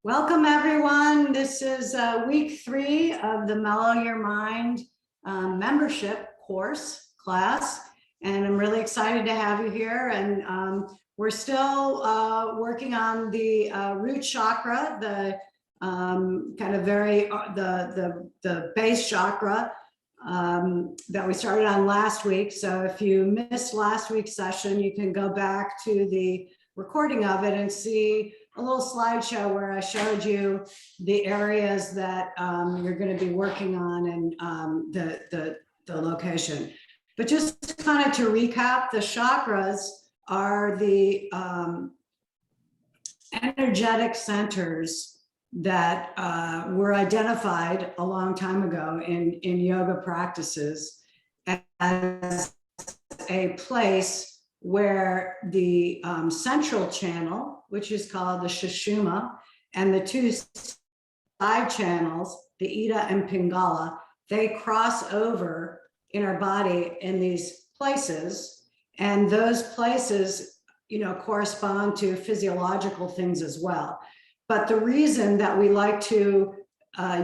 Welcome, everyone. This is week 3 of the Mellow Your Mind membership class, and I'm really excited to have you here. And we're still working on the root chakra, the kind of the base chakra that we started on last week. So if you missed last week's session, you can go back to the recording of it and see a little slideshow where I showed you the areas that you're going to be working on and the location. But just kind of to recap, the chakras are the energetic centers that were identified a long time ago in yoga practices as a place where the central channel, which is called the Sushumna, and the two side channels, the Ida and Pingala, they cross over in our body in these places. And those places, correspond to physiological things as well. But the reason that we like to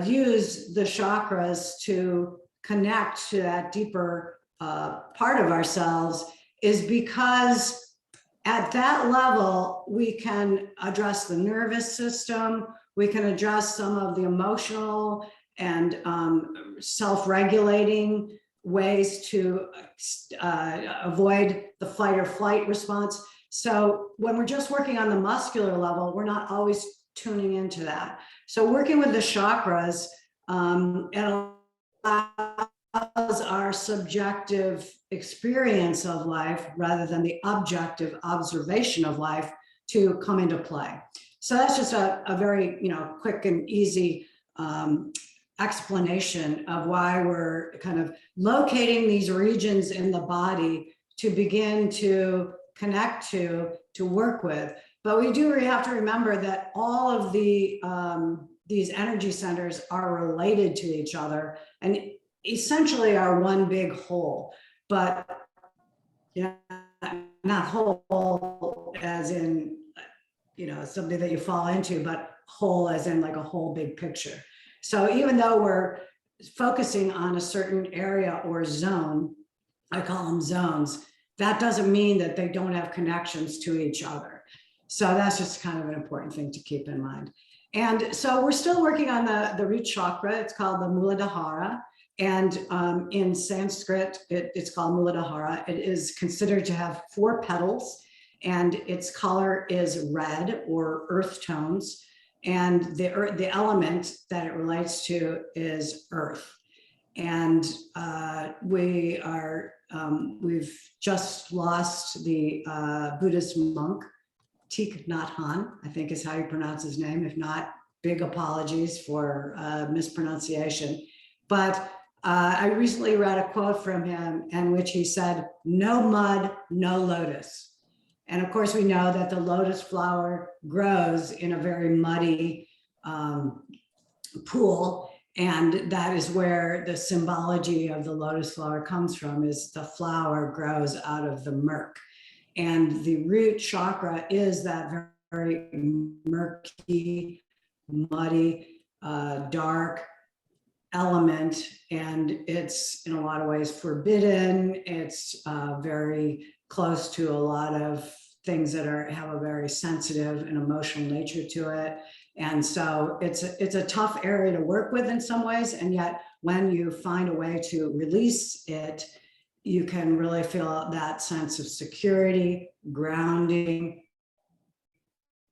use the chakras to connect to that deeper part of ourselves is because at that level, we can address the nervous system, we can address some of the emotional and self-regulating ways to avoid the fight or flight response. So when we're just working on the muscular level, we're not always tuning into that. So working with the chakras, it allows our subjective experience of life rather than the objective observation of life to come into play. So that's just a very quick and easy explanation of why we're kind of locating these regions in the body to begin to connect to work with. But we do have to remember that all of the these energy centers are related to each other and essentially are one big whole, but not whole as in something that you fall into, but whole as in like a whole big picture. So even though we're focusing on a certain area or zone, I call them zones, that doesn't mean that they don't have connections to each other. So that's just kind of an important thing to keep in mind. And so we're still working on the root chakra. It's called the Muladhara. And in Sanskrit, it's called Muladhara. It is considered to have 4 petals, and its color is red or earth tones. And the element that it relates to is earth. And we've just lost the Buddhist monk, Thich Nhat Hanh, I think is how you pronounce his name. If not, big apologies for mispronunciation. But I recently read a quote from him in which he said, "No mud, no lotus." And of course, we know that the lotus flower grows in a very muddy pool. And that is where the symbology of the lotus flower comes from, is the flower grows out of the murk. And the root chakra is that very murky, muddy, dark element, and it's in a lot of ways forbidden. It's very close to a lot of things that have a very sensitive and emotional nature to it. And so it's a tough area to work with in some ways, and yet when you find a way to release it, you can really feel that sense of security, grounding,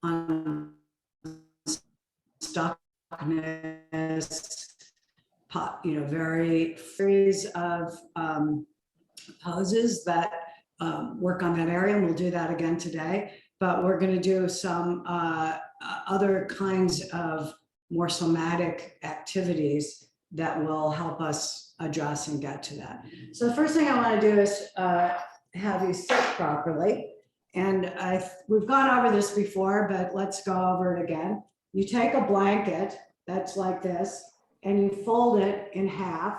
unstuckness, very series of poses that work on that area, and we'll do that again today. But we're going to do some other kinds of more somatic activities that will help us address and get to that. So the first thing I want to do is have you sit properly. And we've gone over this before, but let's go over it again. You take a blanket that's like this, and you fold it in half,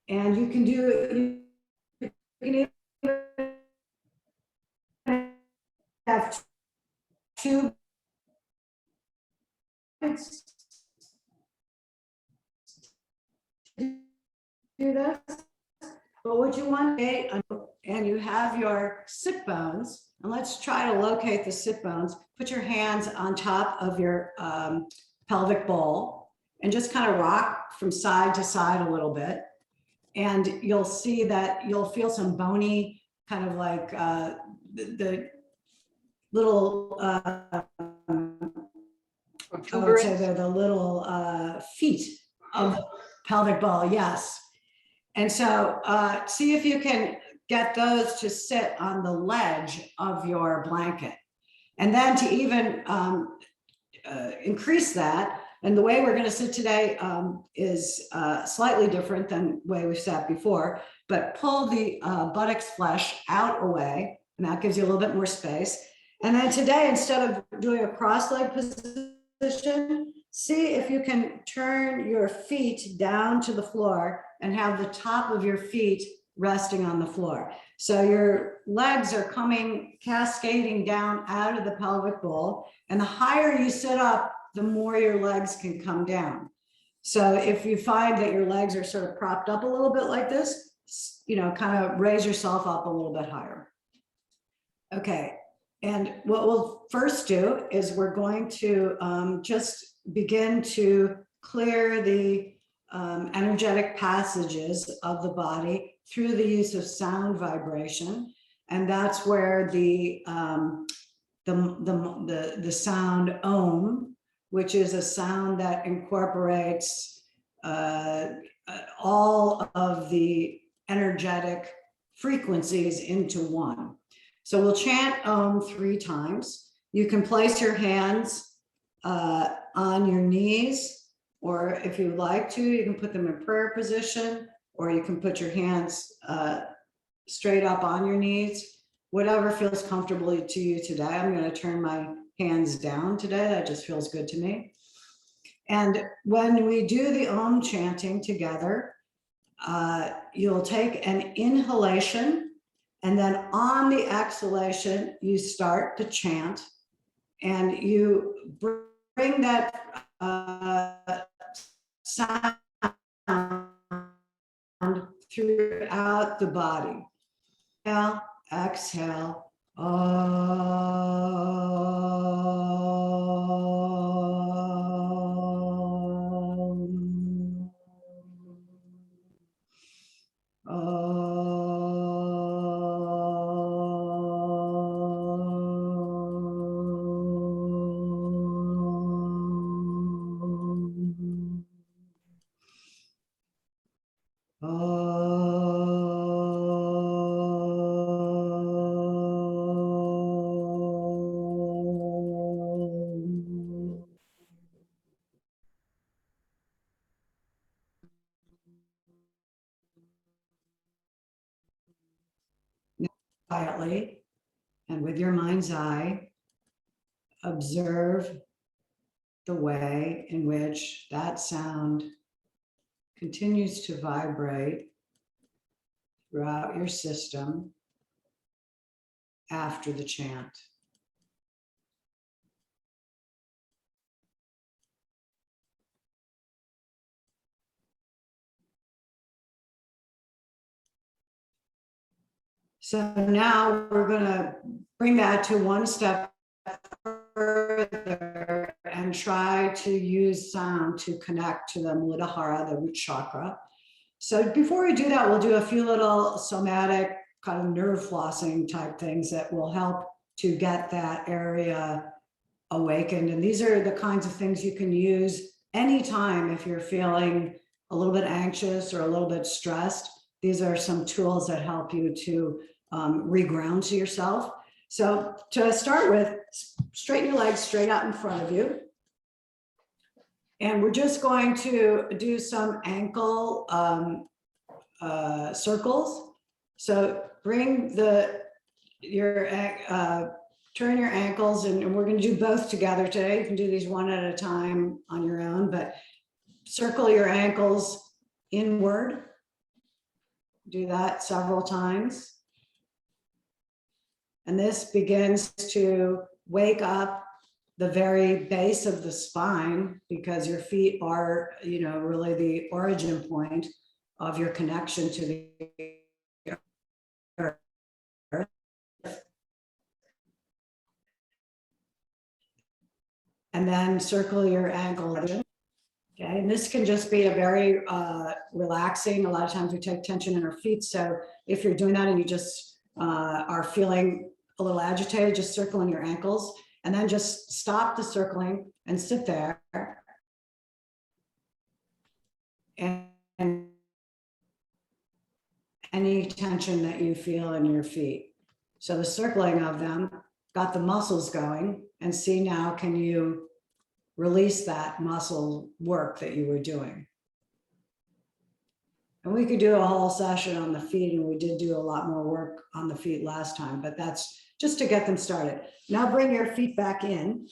and you can have 2 do this, but what you want to, and you have your sit bones, and let's try to locate the sit bones. Put your hands on top of your pelvic bowl and just kind of rock from side to side a little bit. And you'll see that you'll feel some bony, kind of like the little, I would say they're the little feet of the pelvic ball, yes. And so see if you can get those to sit on the ledge of your blanket. And then to even increase that, and the way we're going to sit today is slightly different than the way we've sat before, but pull the buttocks flesh out away, and that gives you a little bit more space. And then today, instead of doing a cross-leg position, see if you can turn your feet down to the floor and have the top of your feet resting on the floor. So your legs are coming, cascading down out of the pelvic bowl. And the higher you sit up, the more your legs can come down. So if you find that your legs are sort of propped up a little bit like this, you know, kind of raise yourself up a little bit higher. Okay. And what we'll first do is we're going to just begin to clear the energetic passages of the body through the use of sound vibration. And that's where the sound Om, which is a sound that incorporates all of the energetic frequencies into one. So we'll chant Om 3 times. You can place your hands on your knees, or if you like to, you can put them in prayer position, or you can put your hands straight up on your knees, whatever feels comfortable to you today. I'm going to turn my hands down today. That just feels good to me. And when we do the Om chanting together, you'll take an inhalation, and then on the exhalation, you start to chant, and you bring that sound throughout the body. Inhale, exhale. Quietly and with your mind's eye, observe the way in which that sound continues to vibrate throughout your system after the chant. So now we're going to bring that to one step further and try to use sound to connect to the Muladhara, the root chakra. So before we do that, we'll do a few little somatic kind of nerve flossing type things that will help to get that area awakened. And these are the kinds of things you can use anytime if you're feeling a little bit anxious or a little bit stressed. These are some tools that help you to reground to yourself. So to start with, straighten your legs straight out in front of you. And we're just going to do some ankle circles. So bring turn your ankles, and we're going to do both together today. You can do these one at a time on your own, but circle your ankles inward. Do that several times. And this begins to wake up the very base of the spine, because your feet are, really the origin point of your connection to the earth. And then circle your ankle. Okay, and this can just be a very relaxing. A lot of times we take tension in our feet. So if you're doing that and you just are feeling a little agitated, just circle in your ankles and then just stop the circling and sit there. And any tension that you feel in your feet. So the circling of them got the muscles going, and see now, can you release that muscle work that you were doing? And we could do a whole session on the feet, and we did do a lot more work on the feet last time, but that's just to get them started. Now bring your feet back into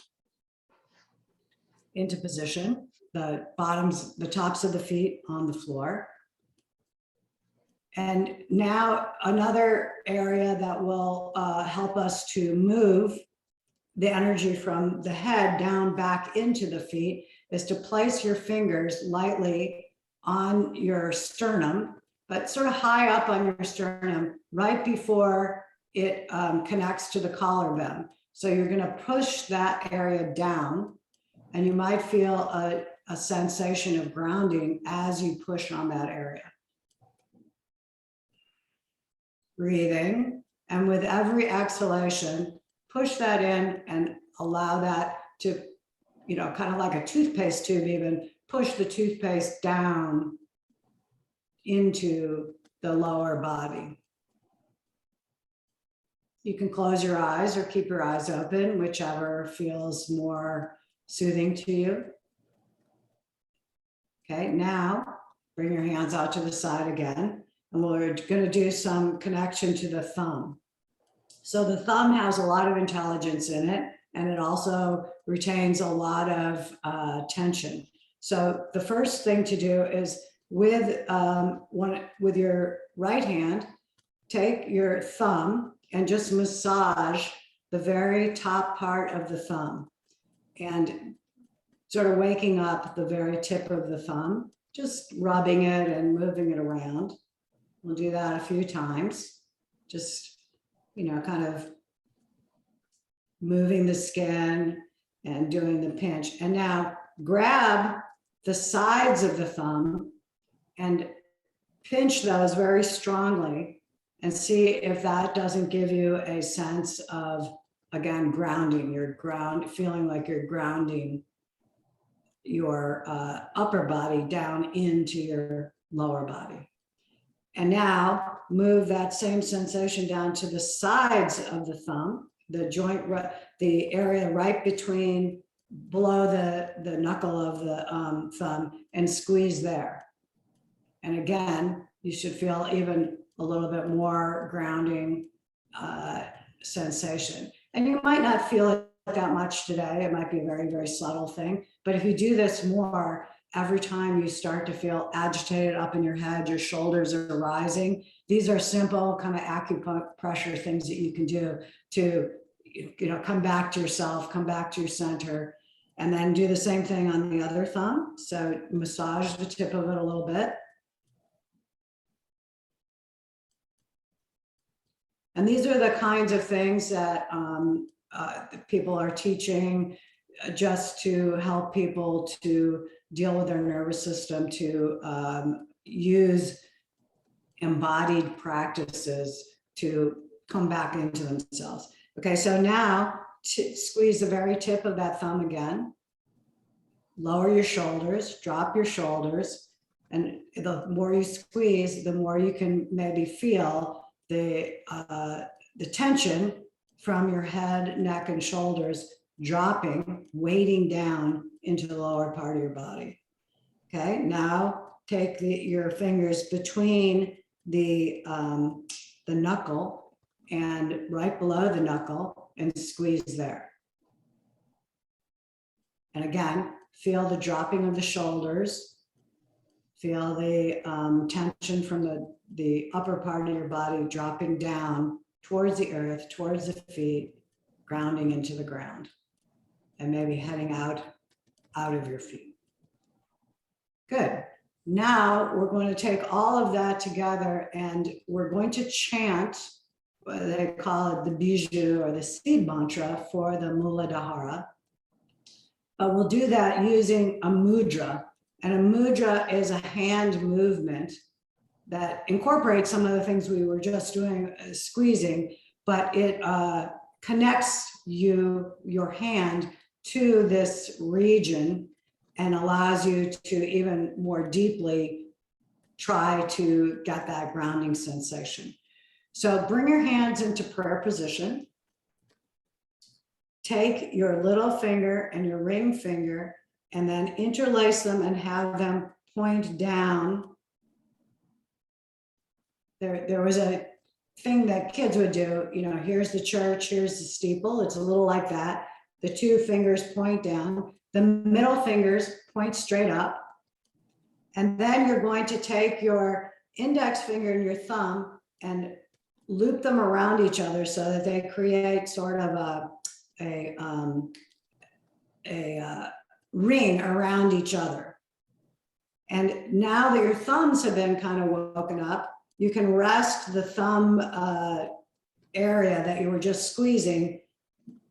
position, the bottoms, the tops of the feet on the floor. And now another area that will help us to move the energy from the head down back into the feet is to place your fingers lightly on your sternum, but sort of high up on your sternum, right before it connects to the collarbone. So you're going to push that area down, and you might feel a sensation of grounding as you push on that area. Breathing, and with every exhalation, push that in and allow that to, kind of like a toothpaste tube, even push the toothpaste down into the lower body. You can close your eyes or keep your eyes open, whichever feels more soothing to you. Okay, now bring your hands out to the side again. And we're going to do some connection to the thumb. So the thumb has a lot of intelligence in it, and it also retains a lot of tension. So the first thing to do is with your right hand, take your thumb and just massage the very top part of the thumb, and sort of waking up the very tip of the thumb, just rubbing it and moving it around. We'll do that a few times, just, kind of moving the skin and doing the pinch. And now grab the sides of the thumb and pinch those very strongly and see if that doesn't give you a sense of, again, grounding. Feeling like you're grounding your upper body down into your lower body. And now move that same sensation down to the sides of the thumb, the joint, the area right between, below the knuckle of the thumb, and squeeze there. And again, you should feel even a little bit more grounding sensation. And you might not feel it that much today. It might be a very, very subtle thing. But if you do this more, every time you start to feel agitated up in your head, your shoulders are rising. These are simple kind of acupressure things that you can do to, come back to yourself, come back to your center, and then do the same thing on the other thumb. So massage the tip of it a little bit. And these are the kinds of things that people are teaching just to help people to deal with their nervous system, to use embodied practices to come back into themselves. Okay, so now squeeze the very tip of that thumb again. Lower your shoulders, drop your shoulders, and the more you squeeze, the more you can maybe feel the tension from your head, neck, and shoulders dropping, weighting down into the lower part of your body. Okay, now take your fingers between the knuckle and right below the knuckle and squeeze there. And again, feel the dropping of the shoulders. Feel the tension from the upper part of your body dropping down towards the earth, towards the feet, grounding into the ground. and maybe heading out of your feet. Good. Now we're going to take all of that together and we're going to chant what they call it the bijou or the seed mantra for the Muladhara. But we'll do that using a mudra. And a mudra is a hand movement that incorporates some of the things we were just doing, squeezing, but it connects your hand to this region and allows you to even more deeply try to get that grounding sensation. So bring your hands into prayer position. Take your little finger and your ring finger and then interlace them and have them point down. There was a thing that kids would do, you know, here's the church, here's the steeple. It's a little like that. The two fingers point down. The middle fingers point straight up. And then you're going to take your index finger and your thumb and loop them around each other so that they create sort of a ring around each other. And now that your thumbs have been kind of woken up, you can rest the thumb area that you were just squeezing,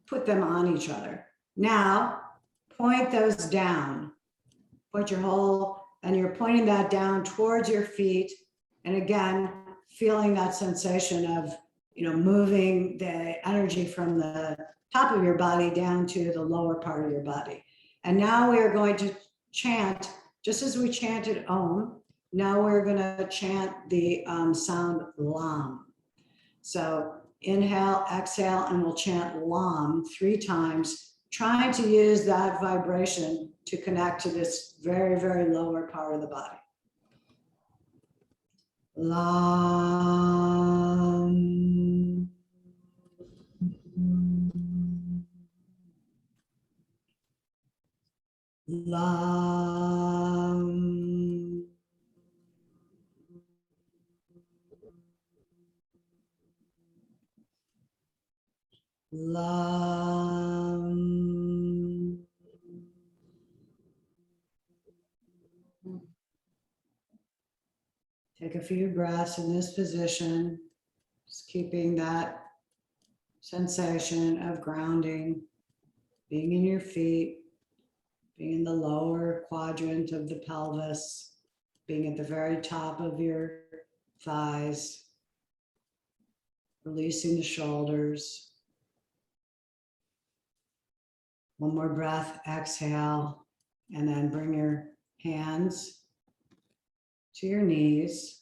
put them on each other. Now, point those down. Point your whole, and you're pointing that down towards your feet. And again, feeling that sensation of, you know, moving the energy from the top of your body down to the lower part of your body. And now we are going to chant, just as we chanted Om, now we're going to chant the sound Lam. So inhale, exhale, and we'll chant Lam 3 times, trying to use that vibration to connect to this very, very lower part of the body. Lam. Lam. Lam. Take a few breaths in this position, just keeping that sensation of grounding, being in your feet, being in the lower quadrant of the pelvis, being at the very top of your thighs, releasing the shoulders. One more breath, exhale, and then bring your hands to your knees,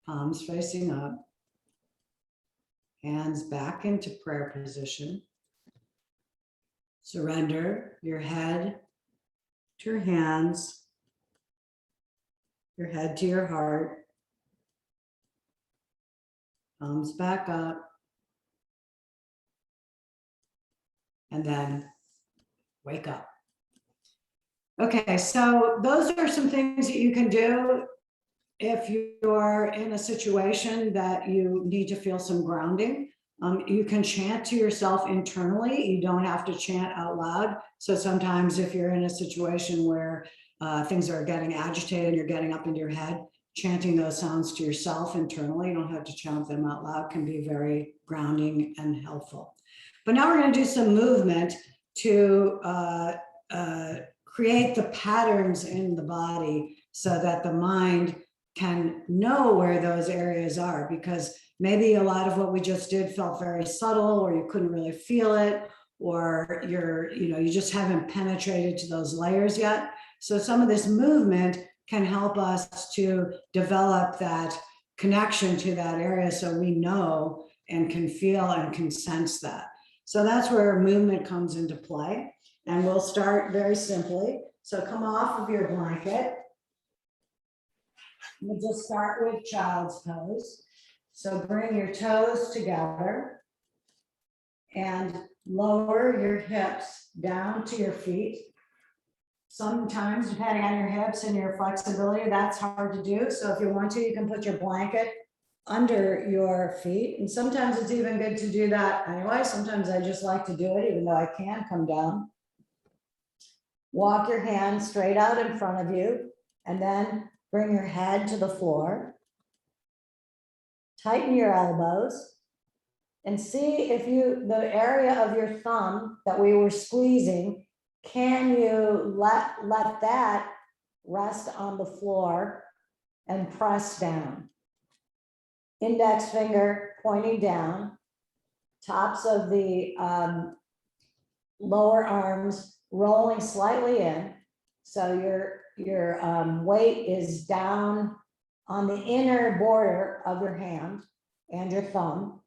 palms facing up, hands back into prayer position. Surrender your head to your hands, your head to your heart, palms back up, and then wake up. Okay, so those are some things that you can do if you're in a situation that you need to feel some grounding. You can chant to yourself internally. You don't have to chant out loud. So sometimes if you're in a situation where things are getting agitated and you're getting up into your head, chanting those sounds to yourself internally, you don't have to chant them out loud, can be very grounding and helpful. But now we're going to do some movement to create the patterns in the body so that the mind can know where those areas are, because maybe a lot of what we just did felt very subtle, or you couldn't really feel it, or you just haven't penetrated to those layers yet. So some of this movement can help us to develop that connection to that area so we know and can feel and can sense that. So that's where movement comes into play. And we'll start very simply. So come off of your blanket. We'll just start with child's pose. So bring your toes together and lower your hips down to your feet. Sometimes, depending on your hips and your flexibility, that's hard to do. So if you want to, you can put your blanket under your feet. And sometimes it's even good to do that anyway. Sometimes I just like to do it, even though I can come down. Walk your hands straight out in front of you, and then bring your head to the floor. Tighten your elbows and see if the area of your thumb that we were squeezing, can you let that rest on the floor and press down. Index finger pointing down, tops of the lower arms rolling slightly in. So your weight is down on the inner border of your hand and your thumb.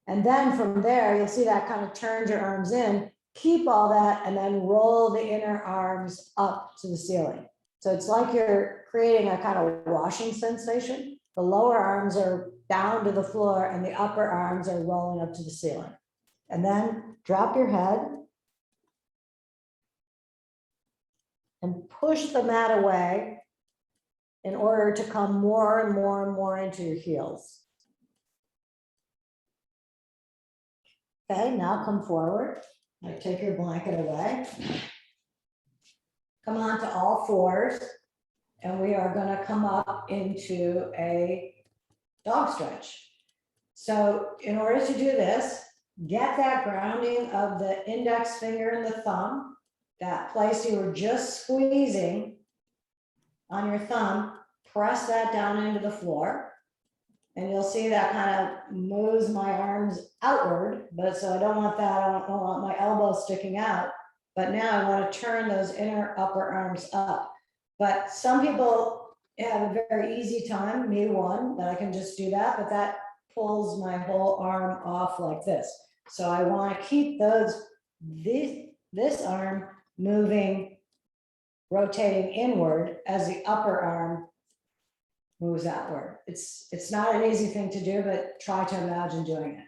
And then from there, you'll see that kind of turns your arms in, keep all that, and then roll the inner arms up to the ceiling. So it's like you're creating a kind of washing sensation. The lower arms are down to the floor and the upper arms are rolling up to the ceiling. And then drop your head and push the mat away in order to come more and more and more into your heels. Okay, now come forward. Like, take your blanket away. Come on to all fours, and we are going to come up into a dog stretch. So in order to do this, get that grounding of the index finger and the thumb, that place you were just squeezing on your thumb, press that down into the floor. And you'll see that kind of moves my arms outward, but so I don't want that, I don't want my elbows sticking out. But now I want to turn those inner upper arms up. But some people have a very easy time, me one, that I can just do that, but that pulls my whole arm off like this. So I want to keep this arm moving, rotating inward as the upper arm moves outward. It's not an easy thing to do, but try to imagine doing it.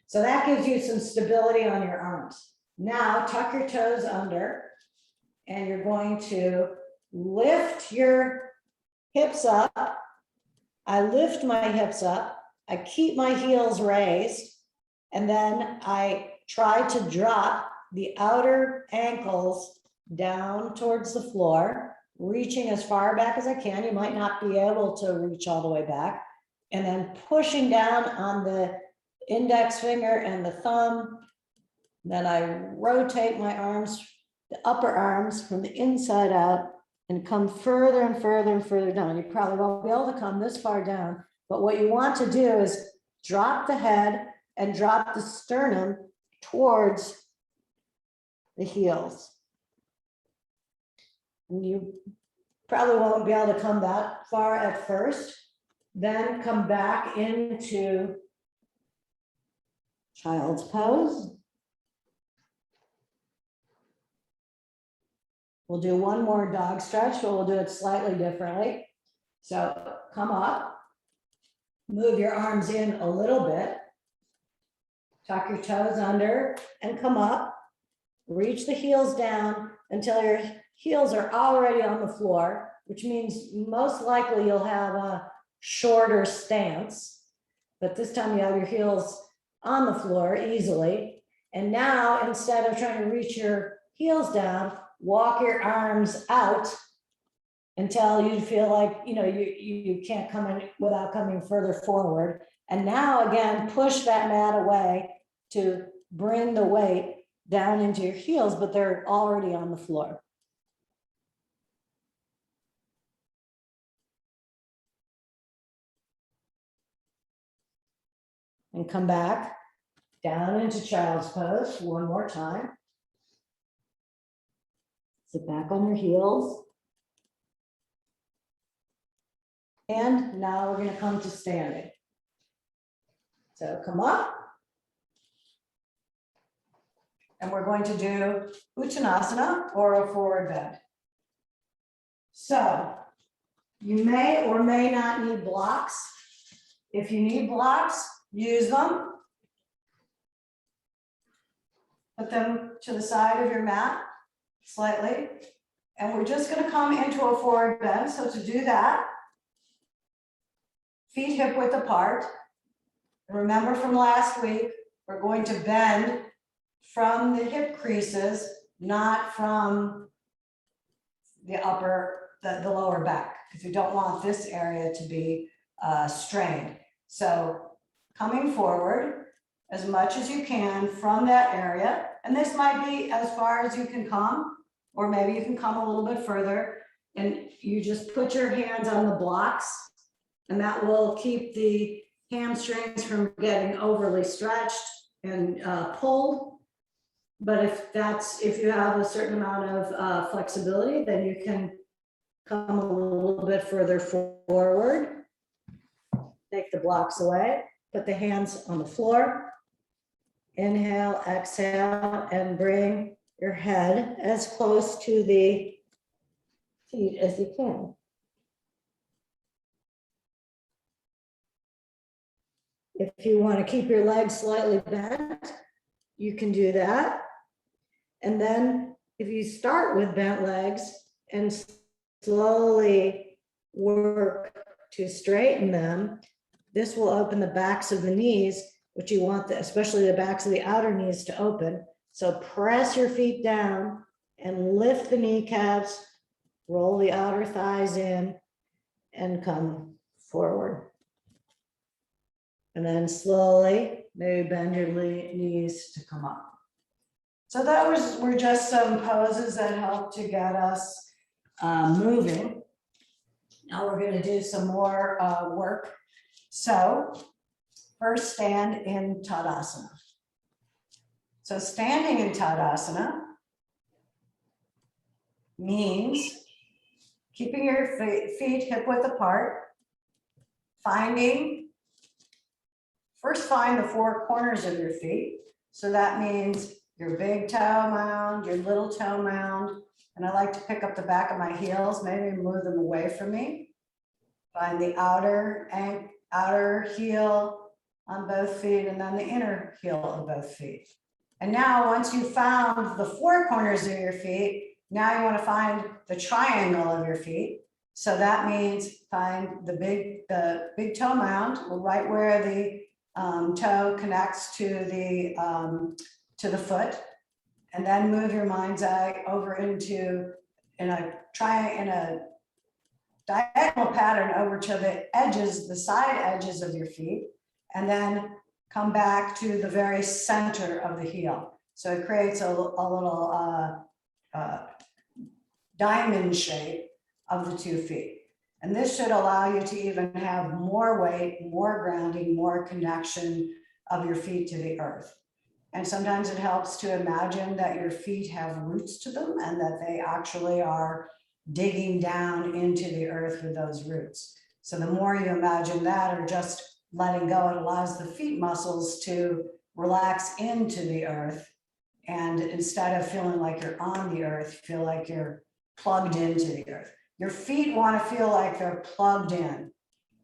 So that gives you some stability on your arms. Now tuck your toes under, and you're going to lift your hips up. I lift my hips up. I keep my heels raised, and then I try to drop the outer ankles down towards the floor, reaching as far back as I can. You might not be able to reach all the way back. And then pushing down on the index finger and the thumb. Then I rotate my arms, the upper arms from the inside out, and come further and further and further down. You probably won't be able to come this far down, but what you want to do is drop the head and drop the sternum towards the heels. You probably won't be able to come that far at first, then come back into child's pose. We'll do one more dog stretch, but we'll do it slightly differently. So come up, move your arms in a little bit, tuck your toes under and come up, reach the heels down until your heels are already on the floor, which means most likely you'll have a shorter stance, but this time you have your heels on the floor easily. And now, instead of trying to reach your heels down, walk your arms out until you feel like, you can't come in without coming further forward. And now again, push that mat away to bring the weight down into your heels, but they're already on the floor. And come back down into child's pose one more time. Sit back on your heels. And now we're going to come to standing. So come up. And we're going to do Uttanasana, or a forward bend. So you may or may not need blocks. If you need blocks, use them. Put them to the side of your mat slightly. And we're just going to come into a forward bend. So to do that, feet hip width apart. Remember from last week, we're going to bend from the hip creases, not from the lower back, because we don't want this area to be strained. So coming forward as much as you can from that area, and this might be as far as you can come, or maybe you can come a little bit further, and you just put your hands on the blocks, and that will keep the hamstrings from getting overly stretched and pulled. But if you have a certain amount of flexibility, then you can come a little bit further forward. Take the blocks away, put the hands on the floor. Inhale, exhale, and bring your head as close to the feet as you can. If you want to keep your legs slightly bent, you can do that. And then if you start with bent legs and slowly work to straighten them, this will open the backs of the knees, which you want, especially the backs of the outer knees to open. So press your feet down and lift the kneecaps, roll the outer thighs in, and come forward. And then slowly, maybe bend your knees to come up. So that were just some poses that help to get us moving. Now we're going to do some more work. So first, stand in Tadasana. So standing in Tadasana means keeping your feet hip width apart, first find the four corners of your feet. So that means your big toe mound, your little toe mound, and I like to pick up the back of my heels, maybe move them away from me. Find the outer heel on both feet, and then the inner heel of both feet. And now once you've found the four corners of your feet, now you want to find the triangle of your feet. So that means find the big toe mound, right where the toe connects to the foot, and then move your mind's eye over into in a diagonal pattern over to the side edges of your feet, and then come back to the very center of the heel. So it creates a little diamond shape of the 2 feet. And this should allow you to even have more weight, more grounding, more connection of your feet to the earth. And sometimes it helps to imagine that your feet have roots to them and that they actually are digging down into the earth with those roots. So the more you imagine that, or just letting go, it allows the feet muscles to relax into the earth. And instead of feeling like you're on the earth, feel like you're plugged into the earth. Your feet want to feel like they're plugged in.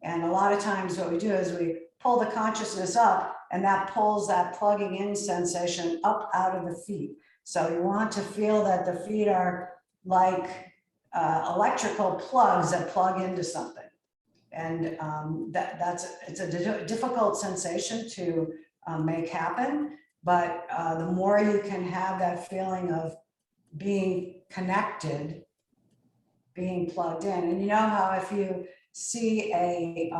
And a lot of times what we do is we pull the consciousness up, and that pulls that plugging in sensation up out of the feet. So you want to feel that the feet are like electrical plugs that plug into something. And it's a difficult sensation to make happen, but the more you can have that feeling of being connected, being plugged in. And you know how if you see a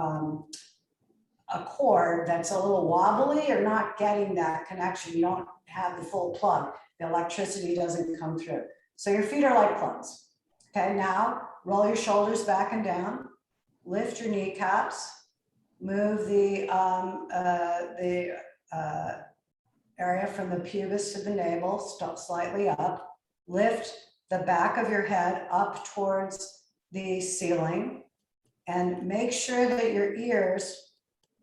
cord that's a little wobbly or not getting that connection, you don't have the full plug, the electricity doesn't come through. So your feet are like plugs. Okay, now roll your shoulders back and down, lift your kneecaps, move the area from the pubis to the navel, slightly up, lift the back of your head up towards the ceiling, and make sure that your ears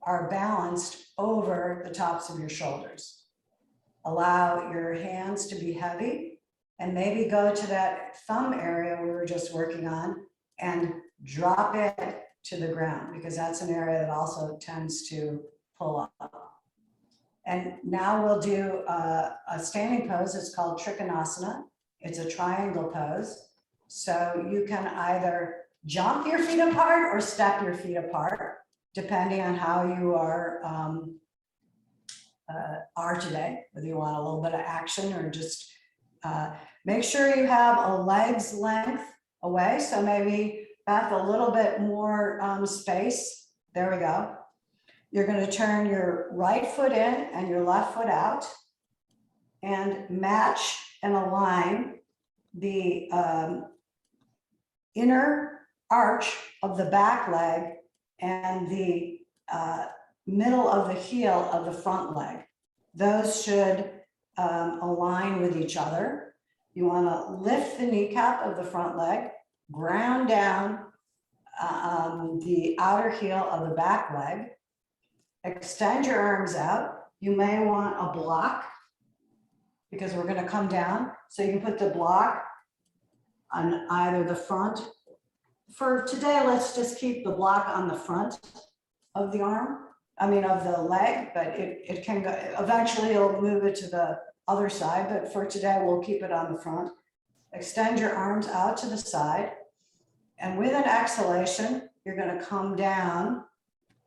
are balanced over the tops of your shoulders. Allow your hands to be heavy, and maybe go to that thumb area we were just working on and drop it to the ground, because that's an area that also tends to pull up. And now we'll do a standing pose. It's called Trikonasana. It's a triangle pose. So you can either jump your feet apart or step your feet apart. depending on how you are today, whether you want a little bit of action or just make sure you have a leg's length away. So maybe back a little bit more space. There we go. You're going to turn your right foot in and your left foot out and match and align the inner arch of the back leg and the middle of the heel of the front leg. Those should align with each other. You want to lift the kneecap of the front leg, ground down the outer heel of the back leg, extend your arms out. You may want a block because we're going to come down. So you can put the block on either the front. For today, let's just keep the block on the front of the arm, of the leg, but it can go, eventually it'll move it to the other side, but for today, we'll keep it on the front. Extend your arms out to the side. And with an exhalation, you're going to come down,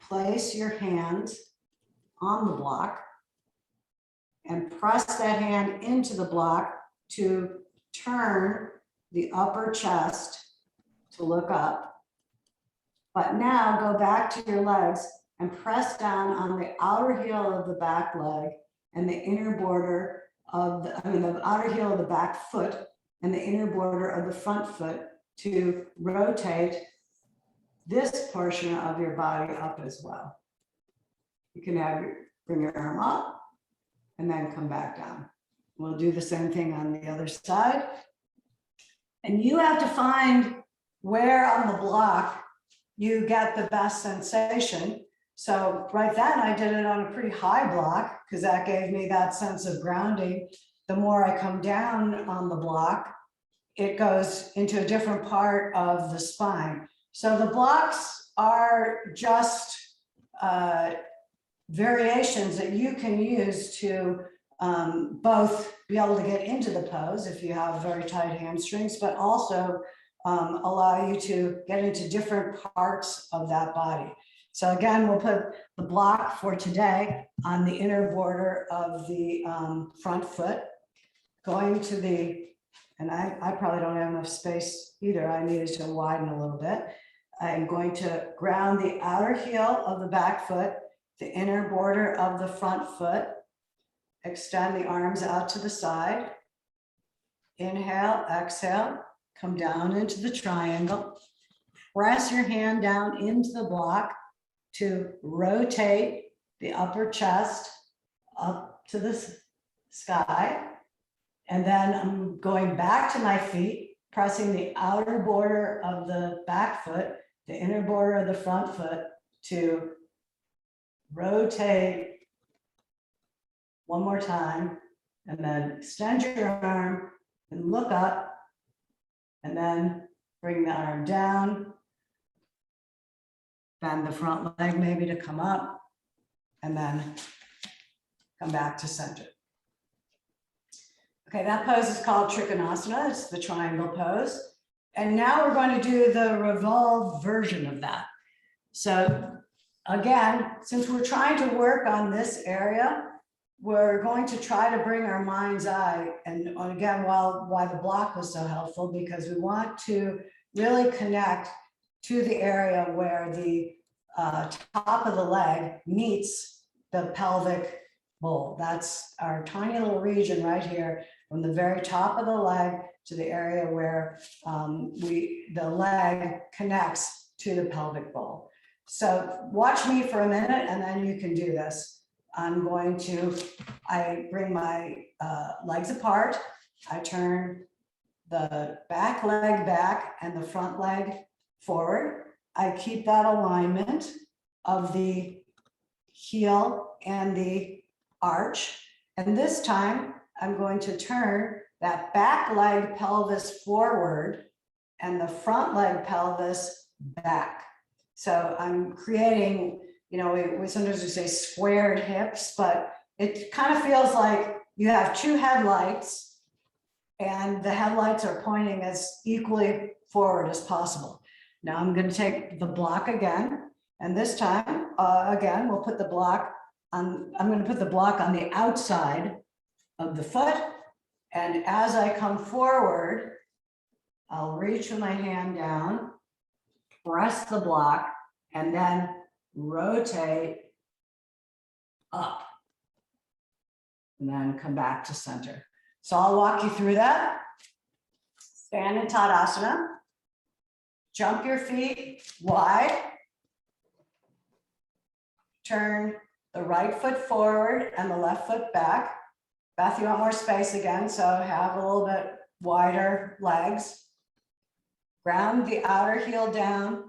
place your hands on the block, and press that hand into the block to turn the upper chest to look up. But now go back to your legs and press down on the outer heel of the back leg and the inner border of the outer heel of the back foot and the inner border of the front foot to rotate this portion of your body up as well. You can bring your arm up and then come back down. We'll do the same thing on the other side. And you have to find where on the block you get the best sensation. So right then I did it on a pretty high block because that gave me that sense of grounding. The more I come down on the block, it goes into a different part of the spine. So the blocks are just variations that you can use to both be able to get into the pose if you have very tight hamstrings, but also allow you to get into different parts of that body. So again, we'll put the block for today on the inner border of the front foot, going to the, and I probably don't have enough space either. I needed to widen a little bit. I'm going to ground the outer heel of the back foot, the inner border of the front foot, extend the arms out to the side. Inhale, exhale, come down into the triangle. Press your hand down into the block to rotate the upper chest up to the sky. And then I'm going back to my feet, pressing the outer border of the back foot, the inner border of the front foot to rotate one more time, and then extend your arm and look up, and then bring the arm down, bend the front leg maybe to come up, and then come back to center. Okay, that pose is called Trikonasana. It's the triangle pose. And now we're going to do the revolve version of that. So again, since we're trying to work on this area, we're going to try to bring our mind's eye, and again, why the block was so helpful, because we want to really connect to the area where the top of the leg meets the pelvic bowl. That's our tiny little region right here, from the very top of the leg to the area where the leg connects to the pelvic bowl. So watch me for a minute and then you can do this. I bring my legs apart. I turn the back leg back and the front leg forward. I keep that alignment of the heel and the arch. And this time I'm going to turn that back leg pelvis forward and the front leg pelvis back. So I'm creating, we sometimes say squared hips, but it kind of feels like you have two headlights and the headlights are pointing as equally forward as possible. Now I'm going to take the block again And this time, again, we'll put the block on, I'm going to put the block on the outside of the foot. And as I come forward, I'll reach with my hand down, press the block, and then rotate up. And then come back to center. So I'll walk you through that. Stand in Tadasana. Jump your feet wide. Turn the right foot forward and the left foot back. Beth, you want more space again, so have a little bit wider legs. Ground the outer heel down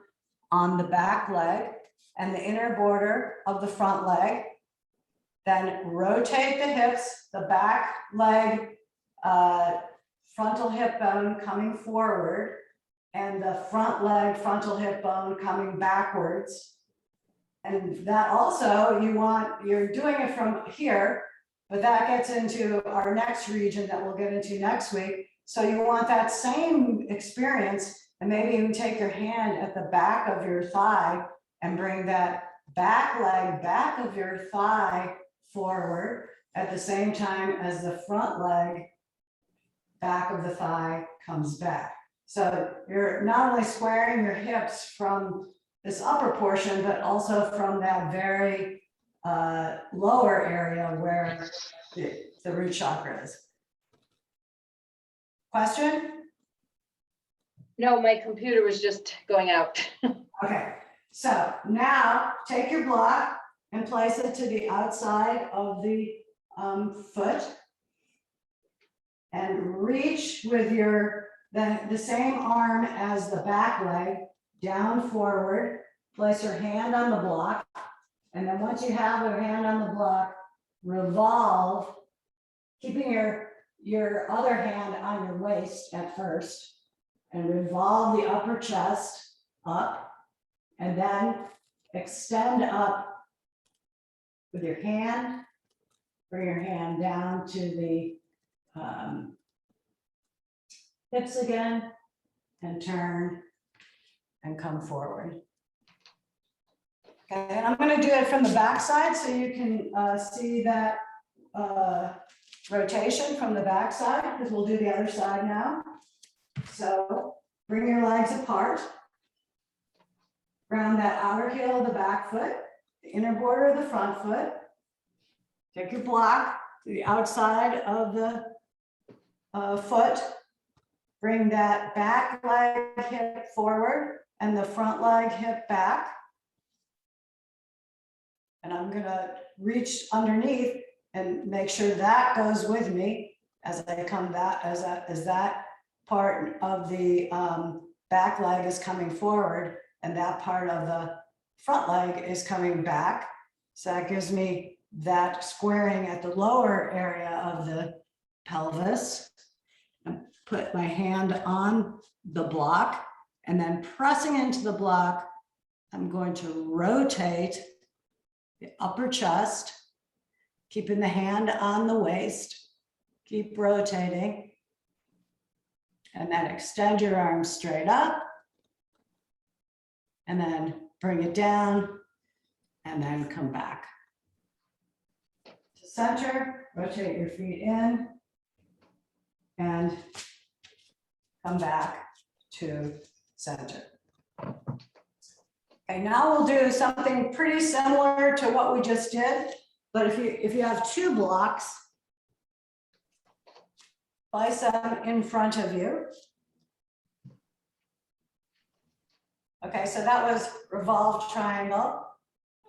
on the back leg and the inner border of the front leg. Then rotate the hips, the back leg, frontal hip bone coming forward, and the front leg, frontal hip bone coming backwards. And that also, you're doing it from here, but that gets into our next region that we'll get into next week. So you want that same experience, and maybe even take your hand at the back of your thigh and bring that back leg, back of your thigh forward at the same time as the front leg, back of the thigh comes back. So you're not only squaring your hips from this upper portion, but also from that very lower area where the root chakra is. Question? No, my computer was just going out. Okay, so now take your block and place it to the outside of the foot and reach with the same arm as the back leg down forward. Place your hand on the block, and then once you have your hand on the block, revolve, keeping your other hand on your waist at first, and revolve the upper chest up, and then extend up with your hand. Bring your hand down to the hips again, and turn and come forward. Okay, and I'm going to do it from the back side so you can see that rotation from the back side, because we'll do the other side now. So bring your legs apart. Round that outer heel of the back foot, the inner border of the front foot. Take your block to the outside of the foot. Bring that back leg hip forward and the front leg hip back. And I'm gonna reach underneath and make sure that goes with me as I come back, as that part of the back leg is coming forward and that part of the front leg is coming back. So that gives me that squaring at the lower area of the pelvis. And put my hand on the block and then pressing into the block, I'm going to rotate the upper chest, keeping the hand on the waist, keep rotating, and then extend your arms straight up, and then bring it down, and then come back to center, rotate your feet in, and come back to center. Okay, now we'll do something pretty similar to what we just did, but if you have two blocks, place them in front of you. Okay, so that was revolved triangle,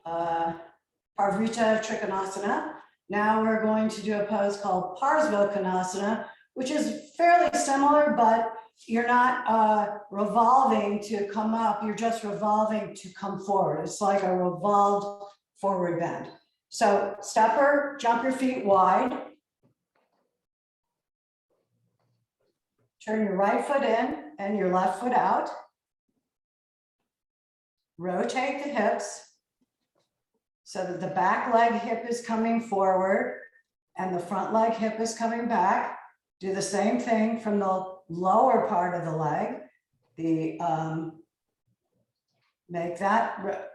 Parvrita Trikonasana. Now we're going to do a pose called Parsvakonasana, which is fairly similar, but you're not revolving to come up, you're just revolving to come forward. It's like a revolved forward bend. So stepper, jump your feet wide. Turn your right foot in and your left foot out. Rotate the hips so that the back leg hip is coming forward and the front leg hip is coming back. Do the same thing from the lower part of the leg. Make that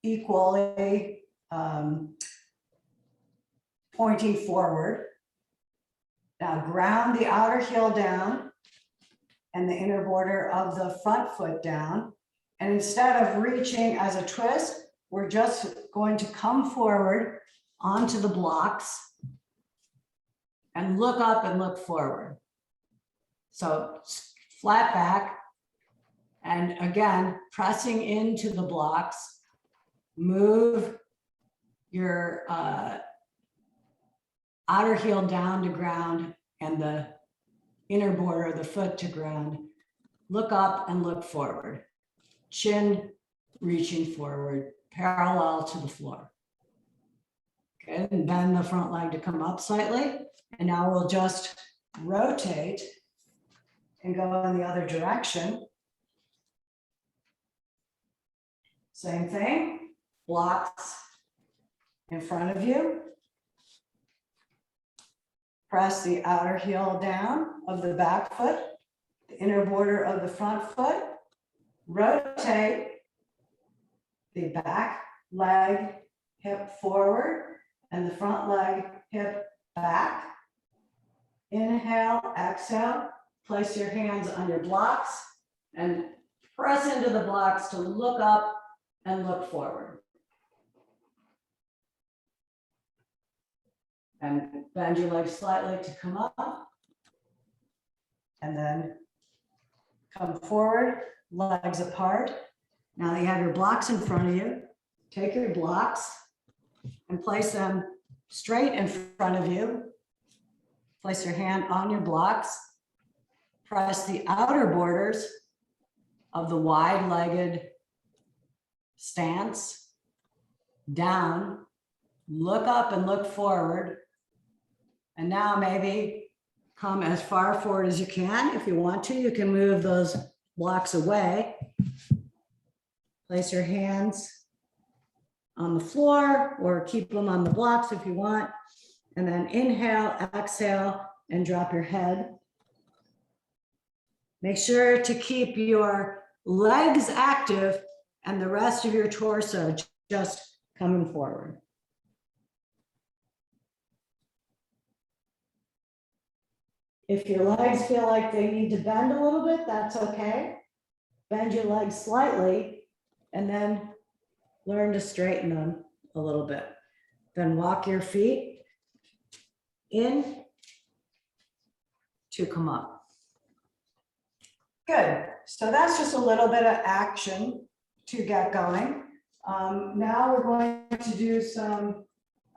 equally pointing forward. Now ground the outer heel down and the inner border of the front foot down. And instead of reaching as a twist, we're just going to come forward onto the blocks and look up and look forward. So flat back, and again, pressing into the blocks, move your outer heel down to ground and the inner border of the foot to ground. Look up and look forward. Chin reaching forward, parallel to the floor. Okay, and bend the front leg to come up slightly. And now we'll just rotate and go in the other direction. Same thing, blocks in front of you. Press the outer heel down of the back foot, the inner border of the front foot. Rotate the back leg, hip forward, and the front leg, hip back. Inhale, exhale, place your hands on your blocks and press into the blocks to look up and look forward. And bend your legs slightly to come up. And then come forward, legs apart. Now that you have your blocks in front of you, take your blocks and place them straight in front of you. Place your hand on your blocks. Press the outer borders of the wide-legged stance down. Look up and look forward. And now maybe come as far forward as you can. If you want to, you can move those blocks away. Place your hands on the floor or keep them on the blocks if you want. And then inhale, exhale, and drop your head. Make sure to keep your legs active and the rest of your torso just coming forward. If your legs feel like they need to bend a little bit, that's okay. Bend your legs slightly and then learn to straighten them a little bit. Then walk your feet in to come up. Good. So that's just a little bit of action to get going. Now we're going to do some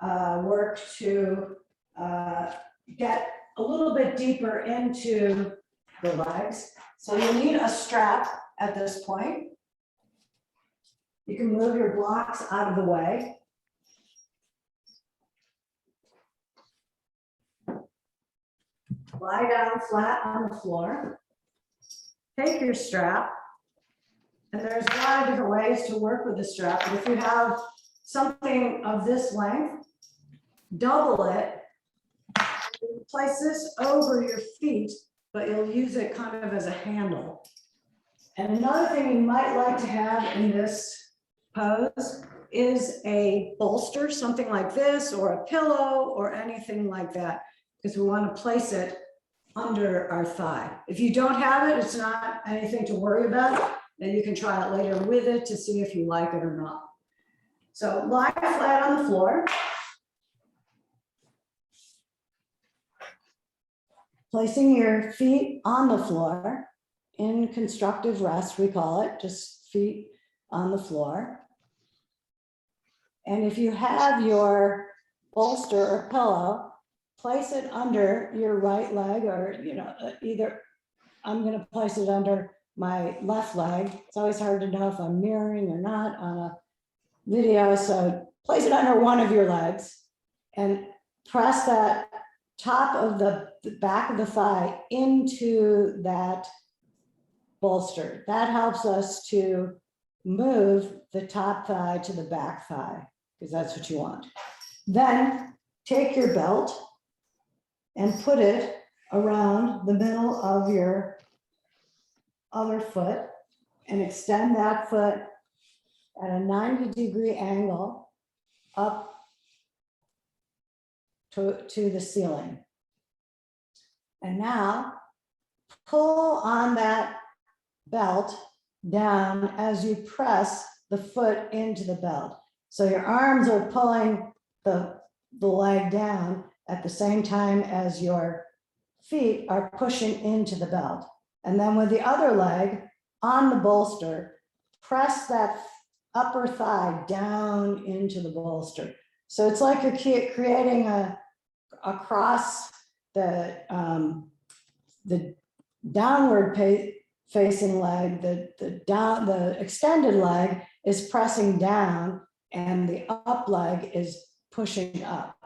work to get a little bit deeper into the legs. So you need a strap at this point. You can move your blocks out of the way. Lie down flat on the floor. Take your strap. And there's a lot of different ways to work with the strap. But if you have something of this length, double it. Place this over your feet, but you'll use it kind of as a handle. And another thing you might like to have in this pose is a bolster, something like this, or a pillow, or anything like that, because we want to place it under our thigh. If you don't have it, it's not anything to worry about. Then you can try it later with it to see if you like it or not. So lie flat on the floor. Placing your feet on the floor in constructive rest, we call it, just feet on the floor. And if you have your bolster or pillow, place it under your right leg, or, either I'm going to place it under my left leg. It's always hard to know if I'm mirroring or not on a video. So place it under one of your legs and press that top of the back of the thigh into that bolster. That helps us to move the top thigh to the back thigh, because that's what you want. Then take your belt and put it around the middle of your other foot and extend that foot at a 90-degree angle up to the ceiling. And now pull on that belt down as you press the foot into the belt. So your arms are pulling the leg down at the same time as your feet are pushing into the belt. And then with the other leg on the bolster, press that upper thigh down into the bolster. So it's like you're creating across the downward facing leg, the extended leg is pressing down and the up leg is pushing up.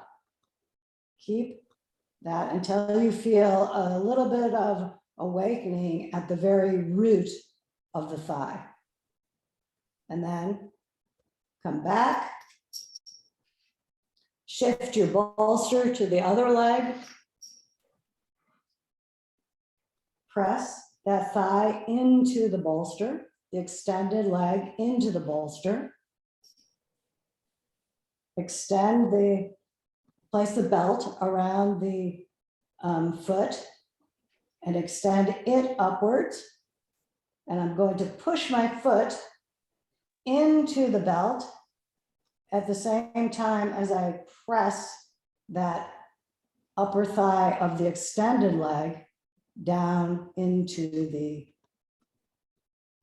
Keep that until you feel a little bit of awakening at the very root of the thigh. And then come back, shift your bolster to the other leg, press that thigh into the bolster, the extended leg into the bolster. Place the belt around the foot and extend it upwards. And I'm going to push my foot into the belt at the same time as I press that upper thigh of the extended leg down into the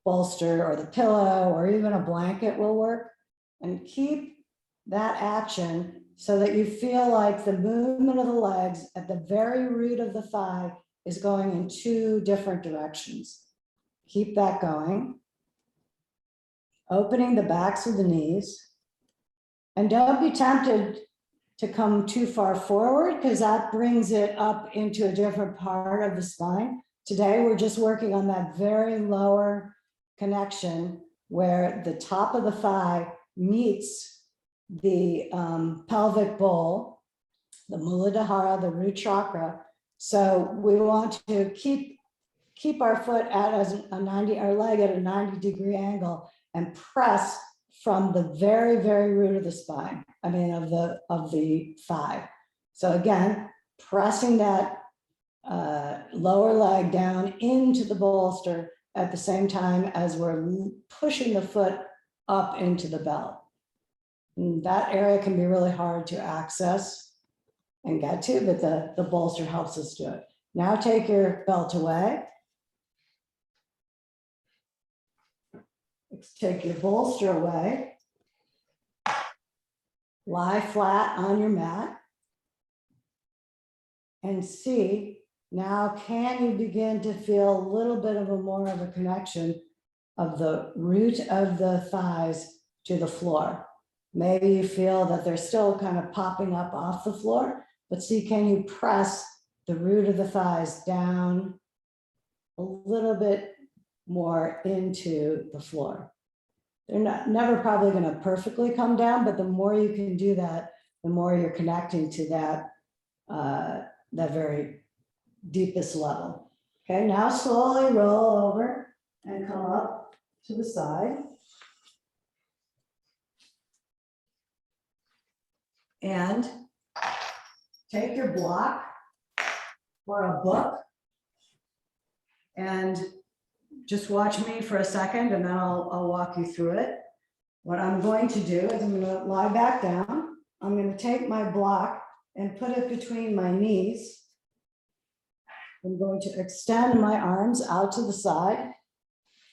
bolster or the pillow, or even a blanket will work. And keep that action so that you feel like the movement of the legs at the very root of the thigh is going in two different directions. Keep that going. Opening the backs of the knees. And don't be tempted to come too far forward, because that brings it up into a different part of the spine. Today, we're just working on that very lower connection where the top of the thigh meets the pelvic bowl, the Muladhara, the root chakra. So we want to keep our foot at our leg at a 90-degree angle and press from the very, very root of the spine. I mean, of the thigh. So again, pressing that lower leg down into the bolster at the same time as we're pushing the foot up into the belt. And that area can be really hard to access and get to, but the bolster helps us do it. Now take your belt away. Take your bolster away. Lie flat on your mat. And see, now can you begin to feel a little bit of more of a connection of the root of the thighs to the floor? Maybe you feel that they're still kind of popping up off the floor, but see, can you press the root of the thighs down a little bit more into the floor? They're never probably going to perfectly come down, but the more you can do that, the more you're connecting to that, that very deepest level. Okay, now slowly roll over and come up to the side. And take your block or a book and just watch me for a second, and then I'll walk you through it. What I'm going to do is I'm going to lie back down. I'm going to take my block and put it between my knees. I'm going to extend my arms out to the side.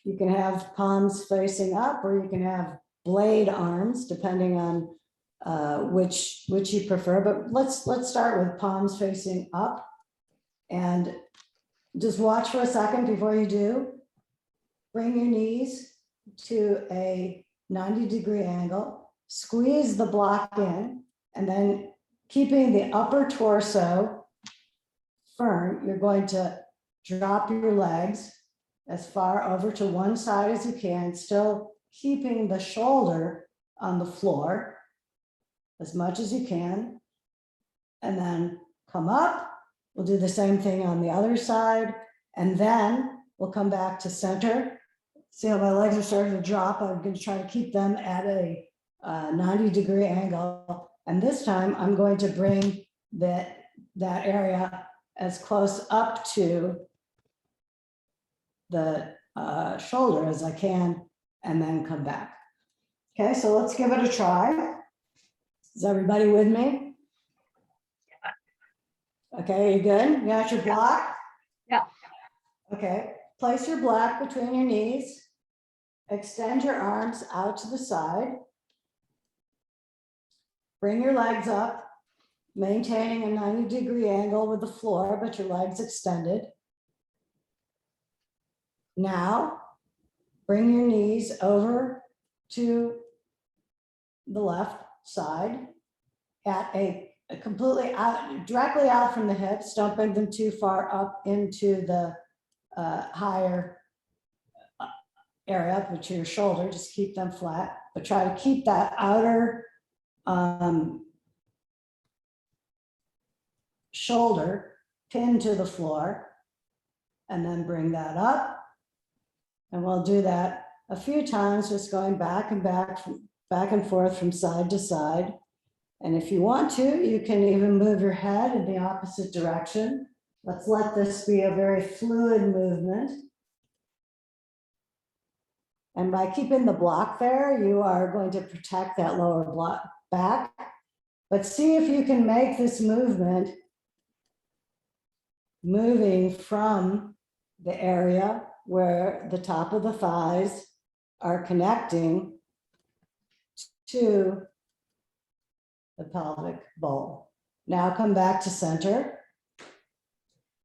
You can have palms facing up, or you can have blade arms, depending on which you prefer. But let's start with palms facing up, and just watch for a second before you do. Bring your knees to a 90-degree angle, squeeze the block in, and then keeping the upper torso firm, you're going to drop your legs as far over to one side as you can, still keeping the shoulder on the floor as much as you can, and then come up. We'll do the same thing on the other side, and then we'll come back to center. See how my legs are starting to drop? I'm going to try to keep them at a 90-degree angle. And this time I'm going to bring that area as close up to the shoulder as I can, and then come back. Okay, so let's give it a try. Is everybody with me? Okay, you good? You got your block? Yeah. Okay, place your block between your knees. Extend your arms out to the side. Bring your legs up, maintaining a 90-degree angle with the floor, but your legs extended. Now, bring your knees over to the left side at a completely out, directly out from the hips. Don't bring them too far up into the higher area up to your shoulder. Just keep them flat, but try to keep that outer shoulder pinned to the floor, and then bring that up. And we'll do that a few times, just going back and forth from side to side. And if you want to, you can even move your head in the opposite direction. Let's let this be a very fluid movement. And by keeping the block there, you are going to protect that lower block back. But see if you can make this movement moving from the area where the top of the thighs are connecting to the pelvic bowl. Now come back to center.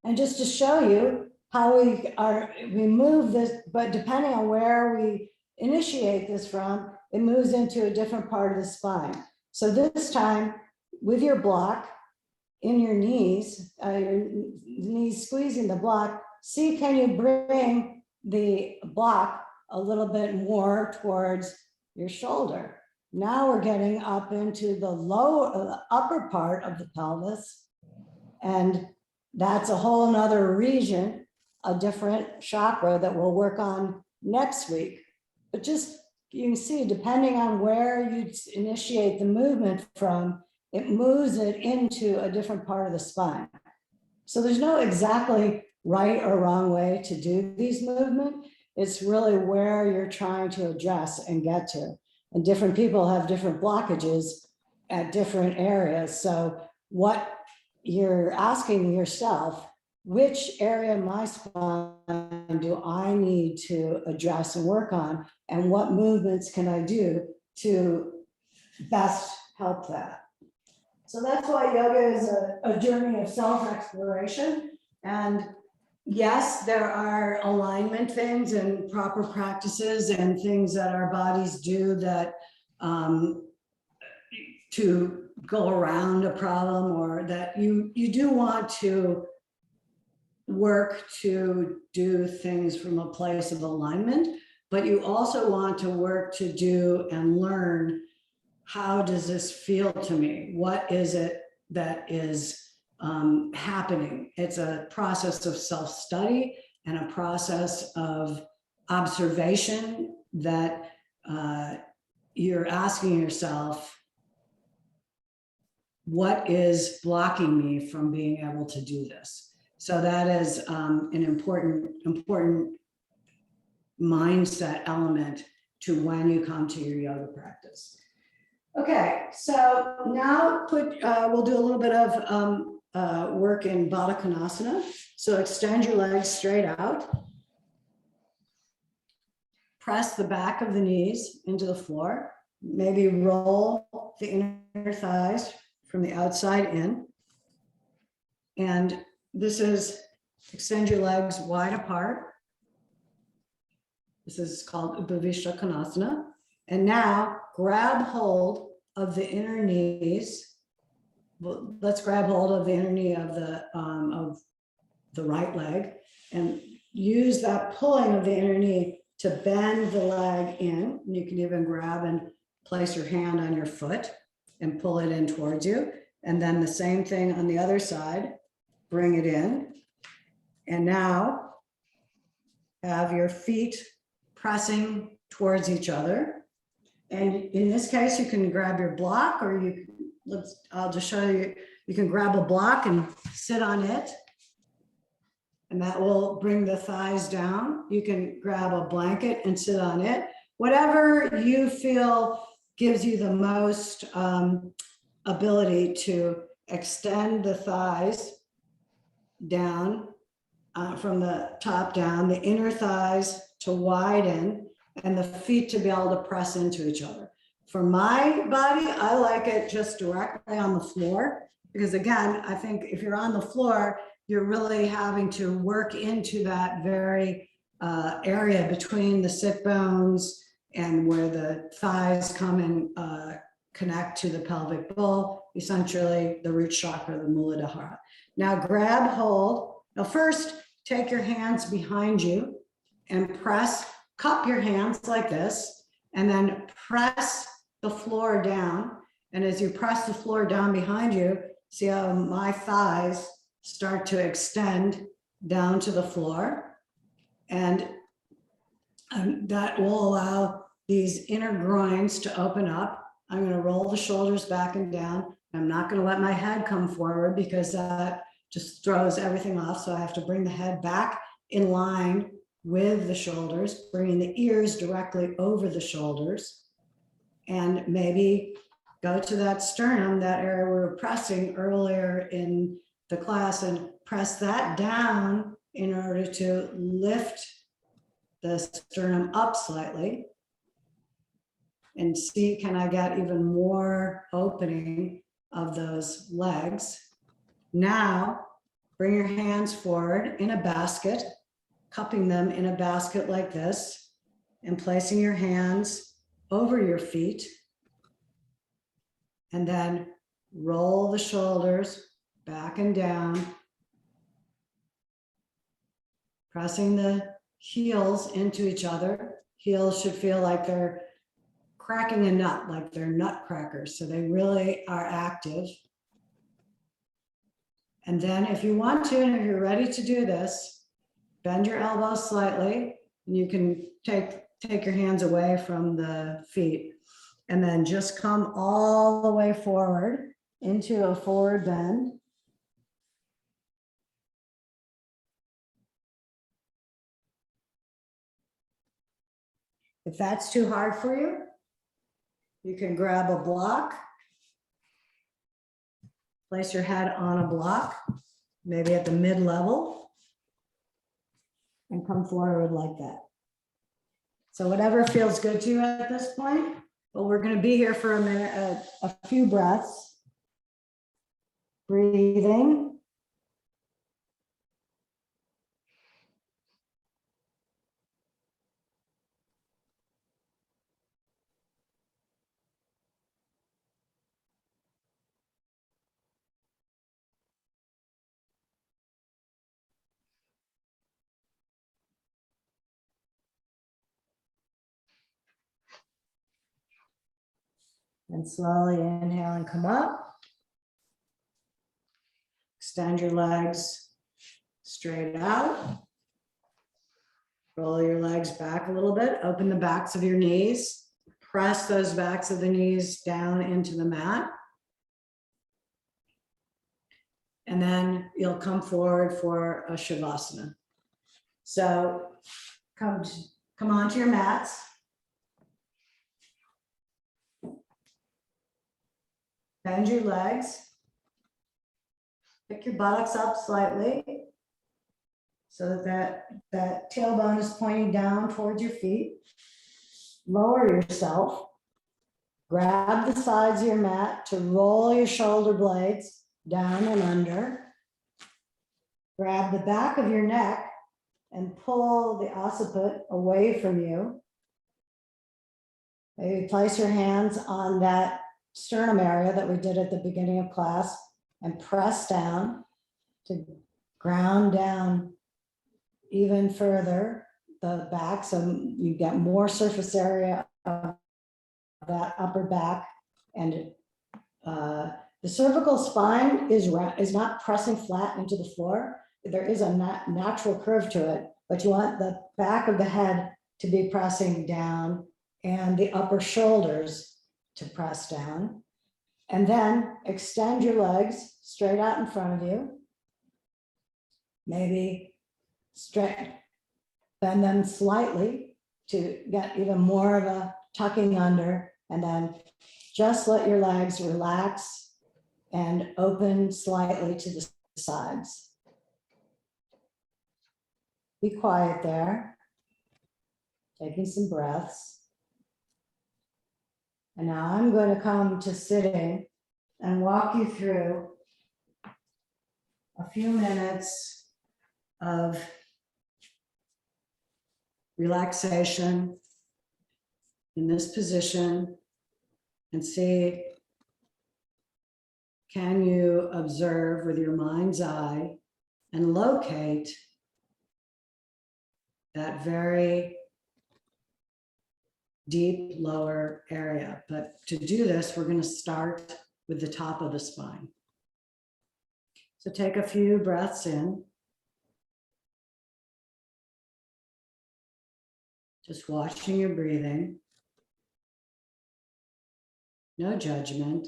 And just to show you how we move this, but depending on where we initiate this from, it moves into a different part of the spine. So this time with your block in your knees squeezing the block, see, can you bring the block a little bit more towards your shoulder? Now we're getting up into the upper part of the pelvis, and that's a whole nother region, a different chakra that we'll work on next week. But just, you can see, depending on where you initiate the movement from, it moves it into a different part of the spine. So there's no exactly right or wrong way to do these movements. It's really where you're trying to address and get to. And different people have different blockages at different areas. So what you're asking yourself, which area of my spine do I need to address and work on? And what movements can I do to best help that? So that's why yoga is a journey of self-exploration. And yes, there are alignment things and proper practices and things that our bodies do that to go around a problem, or that you do want to work to do things from a place of alignment, but you also want to work to do and learn, how does this feel to me? What is it that is happening? It's a process of self-study and a process of observation that you're asking yourself, what is blocking me from being able to do this? So that is an important mindset element to when you come to your yoga practice. Okay, so now we'll do a little bit of work in Baddha Konasana. So extend your legs straight out. Press the back of the knees into the floor. Maybe roll the inner thighs from the outside in. And this is extend your legs wide apart. This is called Upavishta Konasana. And now grab hold of the inner knees. Well, let's grab hold of the inner knee of the right leg and use that pulling of the inner knee to bend the leg in. And you can even grab and place your hand on your foot and pull it in towards you. And then the same thing on the other side, bring it in. And now have your feet pressing towards each other. And in this case, you can grab your block, or I'll just show you, you can grab a block and sit on it. And that will bring the thighs down. You can grab a blanket and sit on it. Whatever you feel gives you the most ability to extend the thighs down from the top down, the inner thighs to widen, and the feet to be able to press into each other. For my body, I like it just directly on the floor, because again, I think if you're on the floor, you're really having to work into that very area between the sit bones and where the thighs come and connect to the pelvic bowl, essentially the root chakra, the Muladhara. Now grab hold. Now first, take your hands behind you and cup your hands like this, and then press the floor down. And as you press the floor down behind you, see how my thighs start to extend down to the floor. And that will allow these inner groins to open up. I'm going to roll the shoulders back and down. I'm not going to let my head come forward because that just throws everything off. So I have to bring the head back in line with the shoulders, bringing the ears directly over the shoulders, and maybe go to that sternum, that area we were pressing earlier in the class, and press that down in order to lift the sternum up slightly. And see, can I get even more opening of those legs? Now, bring your hands forward in a basket, cupping them in a basket like this, and placing your hands over your feet. And then roll the shoulders back and down, pressing the heels into each other. Heels should feel like they're cracking a nut, like they're nut crackers. So they really are active. And then if you want to, and if you're ready to do this, bend your elbows slightly, and you can take your hands away from the feet, and then just come all the way forward into a forward bend. If that's too hard for you, you can grab a block, place your head on a block, maybe at the mid-level, and come forward like that. So whatever feels good to you at this point, but we're going to be here for a minute, a few breaths. Breathing. And slowly inhale and come up. Extend your legs straight out. Roll your legs back a little bit. Open the backs of your knees. Press those backs of the knees down into the mat. And then you'll come forward for a Shavasana. So come onto your mats. Bend your legs. Pick your buttocks up slightly so that tailbone is pointing down towards your feet. Lower yourself. Grab the sides of your mat to roll your shoulder blades down and under. Grab the back of your neck and pull the occiput away from you. Maybe place your hands on that sternum area that we did at the beginning of class and press down to ground down even further the back, so you get more surface area that upper back. And the cervical spine is not pressing flat into the floor. There is a natural curve to it, but you want the back of the head to be pressing down and the upper shoulders to press down. And then extend your legs straight out in front of you. Maybe straight, bend them slightly to get even more of a tucking under, and then just let your legs relax and open slightly to the sides. Be quiet there, taking some breaths. And now I'm going to come to sitting and walk you through a few minutes of relaxation in this position, and see, can you observe with your mind's eye and locate that very deep lower area. But to do this, we're going to start with the top of the spine. So take a few breaths in. Just watching your breathing. No judgment.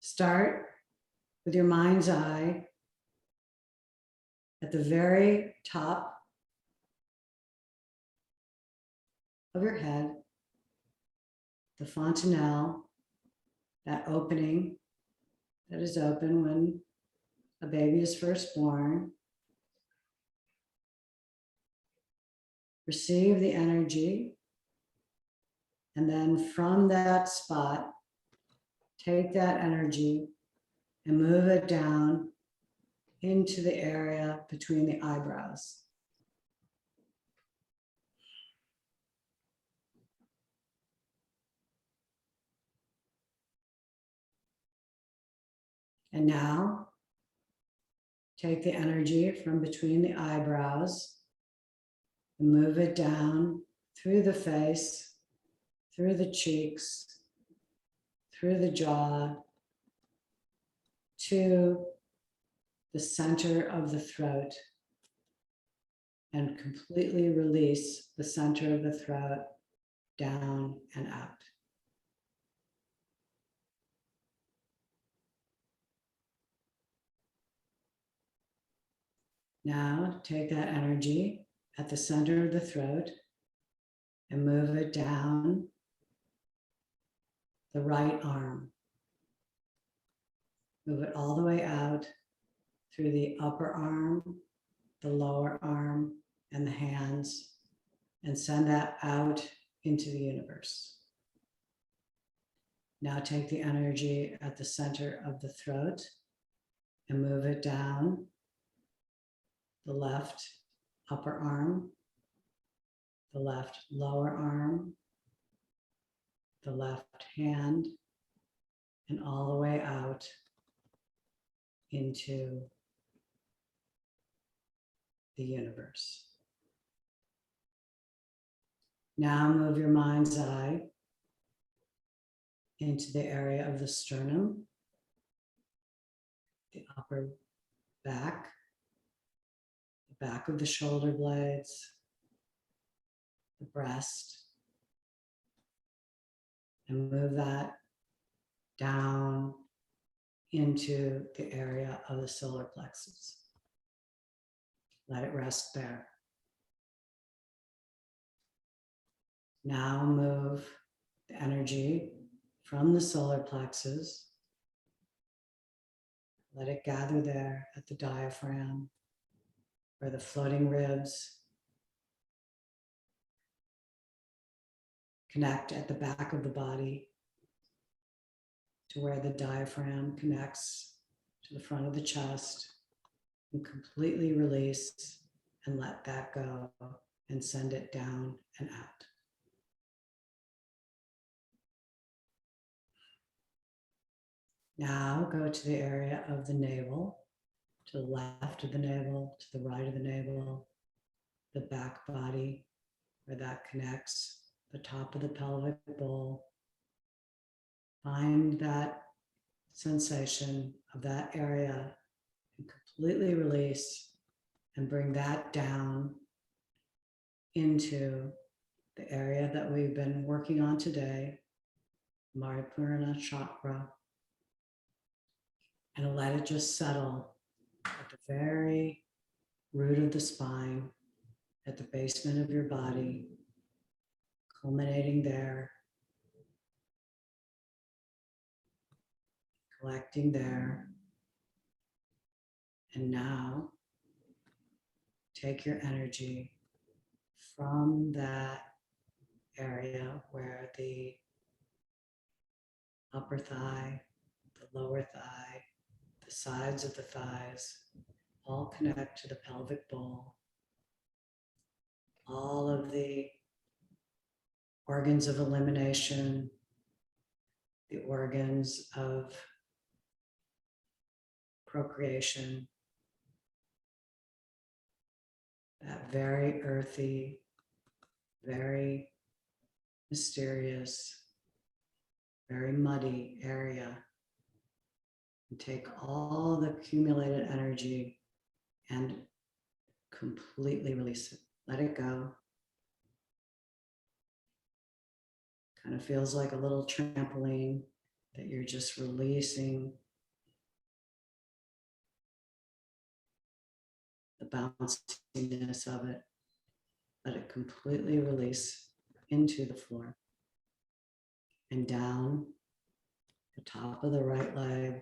Start with your mind's eye at the very top of your head, the fontanelle, that opening that is open when a baby is first born. Receive the energy, and then from that spot, take that energy and move it down into the area between the eyebrows. And now, take the energy from between the eyebrows and move it down through the face, through the cheeks, through the jaw, to the center of the throat, and completely release the center of the throat down and out. Now take that energy at the center of the throat and move it down the right arm. Move it all the way out through the upper arm, the lower arm, and the hands, and send that out into the universe. Now take the energy at the center of the throat and move it down the left upper arm, the left lower arm, the left hand, and all the way out into the universe. Now move your mind's eye into the area of the sternum, the upper back, the back of the shoulder blades, the breast, and move that down into the area of the solar plexus. Let it rest there. Now move the energy from the solar plexus. Let it gather there at the diaphragm, where the floating ribs connect at the back of the body to where the diaphragm connects to the front of the chest, and completely release and let that go and send it down and out. Now go to the area of the navel, to the left of the navel, to the right of the navel, the back body where that connects, the top of the pelvic bowl. Find that sensation of that area and completely release and bring that down into the area that we've been working on today, Maripurna chakra, and let it just settle at the very root of the spine, at the basement of your body, culminating there, collecting there. And now take your energy from that area where the upper thigh, the lower thigh, the sides of the thighs all connect to the pelvic bowl. All of the organs of elimination, the organs of procreation, that very earthy, very mysterious, very muddy area, and take all the accumulated energy and completely release it. Let it go. Kind of feels like a little trampoline that you're just releasing the bounciness of it. Let it completely release into the floor and down the top of the right leg,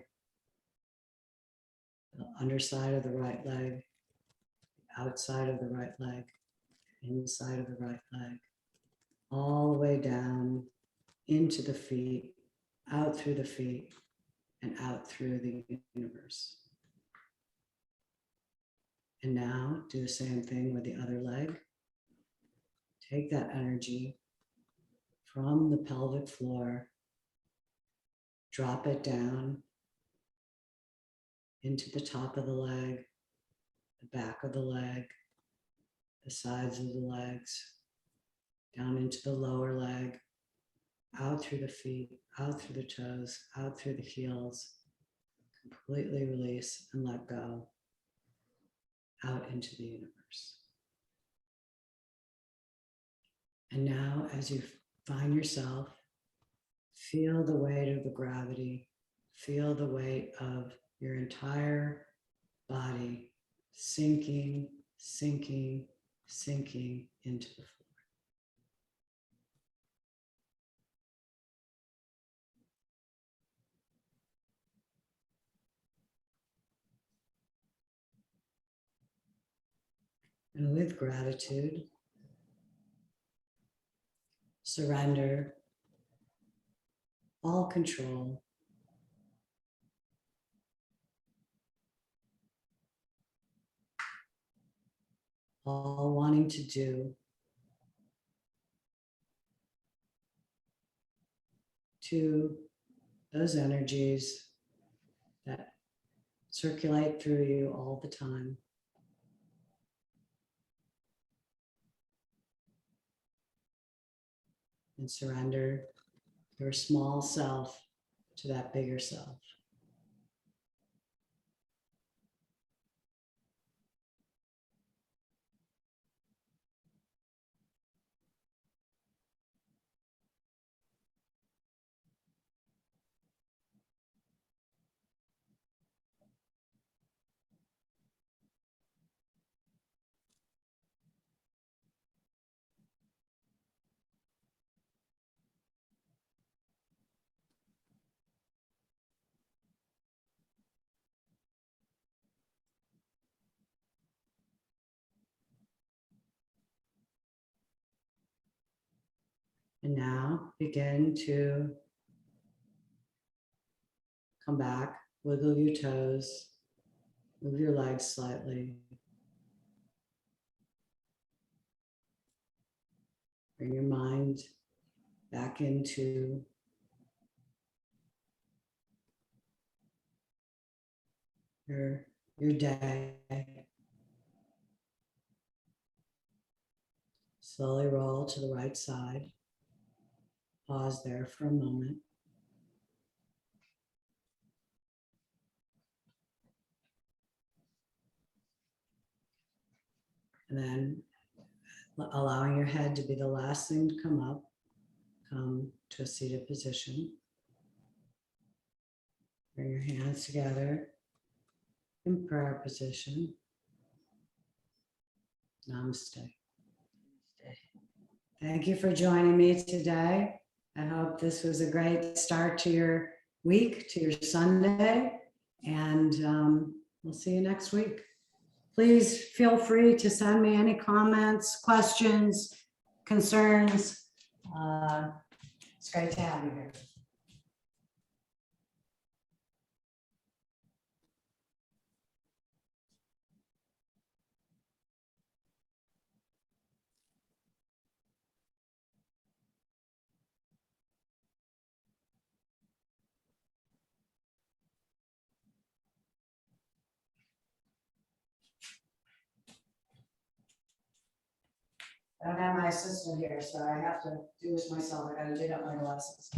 the underside of the right leg, the outside of the right leg, inside of the right leg, all the way down into the feet, out through the feet, and out through the universe. And now do the same thing with the other leg. Take that energy from the pelvic floor, drop it down into the top of the leg, the back of the leg, the sides of the legs, down into the lower leg, out through the feet, out through the toes, out through the heels. Completely release and let go out into the universe. And now, as you find yourself, feel the weight of the gravity, feel the weight of your entire body sinking, sinking, sinking into the floor. And with gratitude, surrender all control, all wanting to do to those energies that circulate through you all the time. And surrender your small self to that bigger self. And now begin to come back, wiggle your toes, move your legs slightly. Bring your mind back into your day. Slowly roll to the right side. Pause there for a moment. And then allowing your head to be the last thing to come up, come to a seated position. Bring your hands together in prayer position. Namaste. Thank you for joining me today. I hope this was a great start to your week, to your Sunday, and we'll see you next week. Please feel free to send me any comments, questions, concerns. It's great to have you here. I don't have my assistant here, so I have to do this myself. I gotta dig up my glasses.